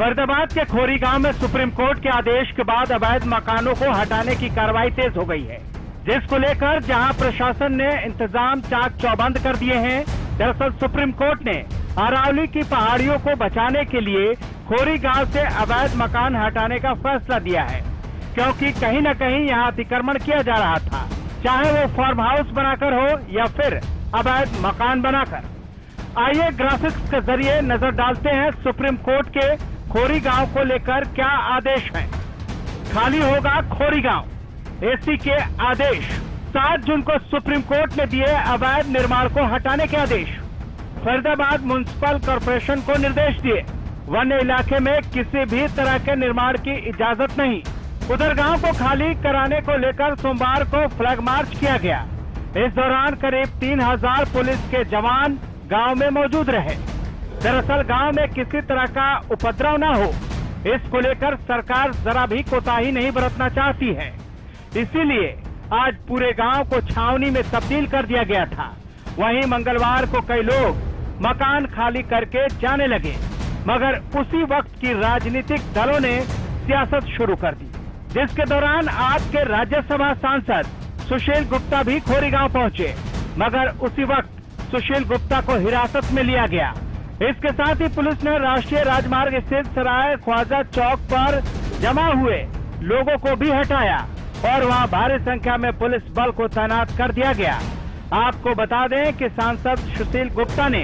फरीदाबाद के खोरी गांव में सुप्रीम कोर्ट के आदेश के बाद अवैध मकानों को हटाने की कार्रवाई तेज हो गई है, जिसको लेकर जहां प्रशासन ने इंतजाम चाक चौबंद कर दिए हैं। दरअसल सुप्रीम कोर्ट ने अरावली की पहाड़ियों को बचाने के लिए खोरी गांव से अवैध मकान हटाने का फैसला दिया है, क्योंकि कहीं न कहीं यहां अतिक्रमण किया जा रहा था, चाहे वो फार्म हाउस बनाकर हो या फिर अवैध मकान बनाकर। आइए ग्राफिक्स के जरिए नजर डालते हैं सुप्रीम कोर्ट के खोरी गांव को लेकर क्या आदेश है। खाली होगा खोरी गांव, एसी के आदेश। 7 जून को सुप्रीम कोर्ट ने दिए अवैध निर्माण को हटाने के आदेश। फरीदाबाद म्युनिसिपल कॉर्पोरेशन को निर्देश दिए, वन्य इलाके में किसी भी तरह के निर्माण की इजाजत नहीं। उधर गांव को खाली कराने को लेकर सोमवार को फ्लैग मार्च किया गया। इस दौरान करीब 3000 पुलिस के जवान गांव में मौजूद रहे। दरअसल गांव में किसी तरह का उपद्रव न हो, इसको लेकर सरकार जरा भी कोताही नहीं बरतना चाहती है। इसीलिए आज पूरे गांव को छावनी में तब्दील कर दिया गया था। वहीं मंगलवार को कई लोग मकान खाली करके जाने लगे, मगर उसी वक्त की राजनीतिक दलों ने सियासत शुरू कर दी, जिसके दौरान आज के राज्यसभा सांसद सुशील गुप्ता भी खोरी गांव पहुंचे, मगर उसी वक्त सुशील गुप्ता को हिरासत में लिया गया। इसके साथ ही पुलिस ने राष्ट्रीय राजमार्ग स्थित सराय ख्वाजा चौक पर जमा हुए लोगों को भी हटाया और वहां भारी संख्या में पुलिस बल को तैनात कर दिया गया। आपको बता दें कि सांसद सुशील गुप्ता ने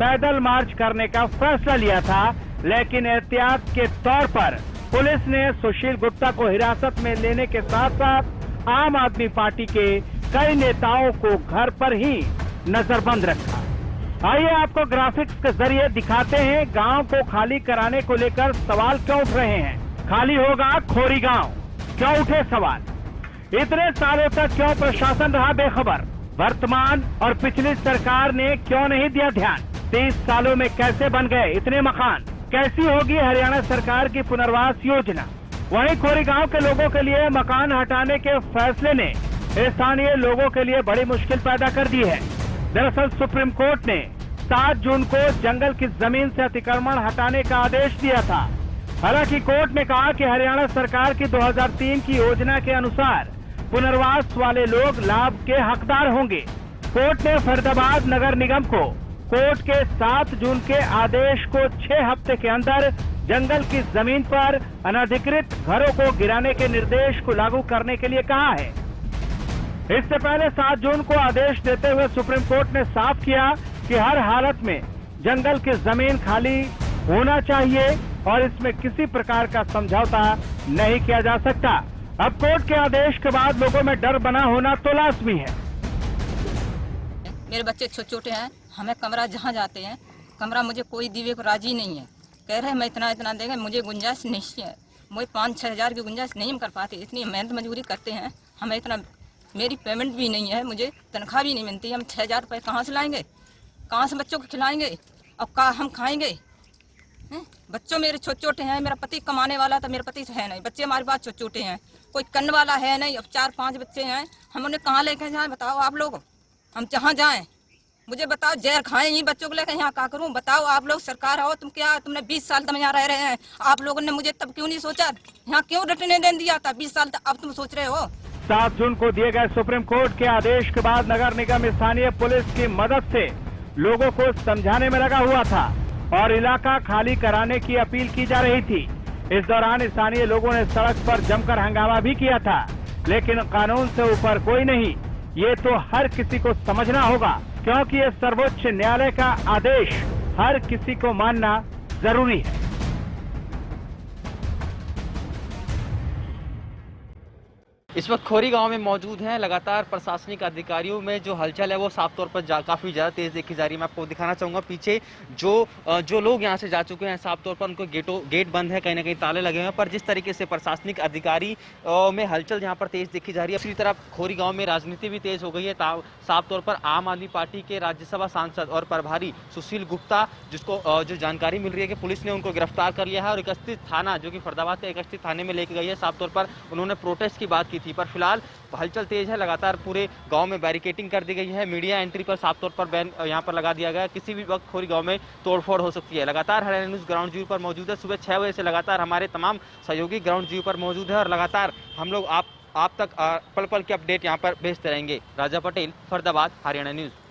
पैदल मार्च करने का फैसला लिया था, लेकिन एहतियात के तौर पर पुलिस ने सुशील गुप्ता को हिरासत में लेने के साथ साथ आम आदमी पार्टी के कई नेताओं को घर पर ही नजरबंद रखा। आइए आपको ग्राफिक्स के जरिए दिखाते हैं गांव को खाली कराने को लेकर सवाल क्यों उठ रहे हैं। खाली होगा खोरी गांव, क्यों उठे सवाल? इतने सालों तक क्यों प्रशासन रहा बेखबर? वर्तमान और पिछली सरकार ने क्यों नहीं दिया ध्यान? 30 सालों में कैसे बन गए इतने मकान? कैसी होगी हरियाणा सरकार की पुनर्वास योजना? वहीं खोरी गांव के लोगों के लिए मकान हटाने के फैसले ने स्थानीय लोगों के लिए बड़ी मुश्किल पैदा कर दी है। दरअसल सुप्रीम कोर्ट ने 7 जून को जंगल की जमीन से अतिक्रमण हटाने का आदेश दिया था। हालांकि कोर्ट ने कहा कि हरियाणा सरकार की 2003 की योजना के अनुसार पुनर्वास वाले लोग लाभ के हकदार होंगे। कोर्ट ने फरीदाबाद नगर निगम को कोर्ट के 7 जून के आदेश को 6 हफ्ते के अंदर जंगल की जमीन पर अनधिकृत घरों को गिराने के निर्देश को लागू करने के लिए कहा है। इससे पहले 7 जून को आदेश देते हुए सुप्रीम कोर्ट ने साफ किया कि हर हालत में जंगल की जमीन खाली होना चाहिए और इसमें किसी प्रकार का समझौता नहीं किया जा सकता। अब कोर्ट के आदेश के बाद लोगों में डर बना होना तो लाजमी है। मेरे बच्चे छोटे छोटे हैं, हमें कमरा जहाँ जाते हैं कमरा मुझे कोई दीवे को राजी नहीं है। कह रहे हैं मैं इतना इतना देंगे, मुझे गुंजाइश नहीं है। मुझे 5-6 हज़ार की गुंजाइश नहीं कर पाते, इतनी मेहनत मजदूरी करते हैं, हमें इतना मेरी पेमेंट भी नहीं है, मुझे तनख्वाह भी नहीं मिलती। हम 6000 रुपये कहाँ से लाएंगे? कहाँ से बच्चों को खिलाएंगे? अब कहाँ हम खाएंगे? बच्चों मेरे छोटे छोटे हैं, मेरा पति कमाने वाला था, मेरा पति है नहीं, बच्चे हमारे पास छोटे छोटे हैं, कोई करने वाला है नहीं। अब 4-5 बच्चे हैं, हम उन्हें कहाँ लेकर जाएँ? बताओ आप लोग, हम जहाँ जाएँ मुझे बताओ। जहर खाएं ही बच्चों को लेकर, यहाँ क्या करूँ? बताओ आप लोग, सरकार हो तुम, क्या तुमने 20 साल तक यहाँ रह रहे हैं, आप लोगों ने मुझे तब क्यों नहीं सोचा? यहाँ क्यों रटने नहीं दिया था 20 साल तक? अब तुम सोच रहे हो। 7 जून को दिए गए सुप्रीम कोर्ट के आदेश के बाद नगर निगम स्थानीय पुलिस की मदद से लोगों को समझाने में लगा हुआ था और इलाका खाली कराने की अपील की जा रही थी। इस दौरान स्थानीय लोगों ने सड़क पर जमकर हंगामा भी किया था, लेकिन कानून से ऊपर कोई नहीं, ये तो हर किसी को समझना होगा, क्योंकि ये सर्वोच्च न्यायालय का आदेश हर किसी को मानना जरूरी है। इस वक्त खोरी गांव में मौजूद हैं। लगातार प्रशासनिक अधिकारियों में जो हलचल है वो साफ तौर पर काफ़ी ज़्यादा तेज़ देखी जा रही है। मैं आपको दिखाना चाहूँगा पीछे जो लोग यहाँ से जा चुके हैं, साफ तौर पर उनको गेट बंद है, कहीं ना कहीं ताले लगे हुए हैं। पर जिस तरीके से प्रशासनिक अधिकारी में हलचल यहाँ पर तेज़ देखी जा रही है, दूसरी तरफ खोरी गाँव में राजनीति भी तेज़ हो गई है। साफ तौर पर आम आदमी पार्टी के राज्यसभा सांसद और प्रभारी सुशील गुप्ता, जिसको जो जानकारी मिल रही है कि पुलिस ने उनको गिरफ्तार कर लिया है और 31 थाना जो कि फरीदाबाद के 31 थाने में लेके गई है। साफ तौर पर उन्होंने प्रोटेस्ट की बात की थी थी। पर फिलहाल हलचल तेज है, लगातार पूरे गांव में बैरिकेटिंग कर दी गई है, मीडिया एंट्री पर साफ तौर पर बैन यहां पर लगा दिया गया है। किसी भी वक्त खोरी गांव में तोड़फोड़ हो सकती है। लगातार हरियाणा न्यूज़ ग्राउंड जीरो पर मौजूद है। सुबह 6 बजे से लगातार हमारे तमाम सहयोगी ग्राउंड जीरो पर मौजूद है और लगातार हम लोग आप तक पल पल के अपडेट यहां पर भेजते रहेंगे। राजा पटेल, फरीदाबाद, हरियाणा न्यूज़।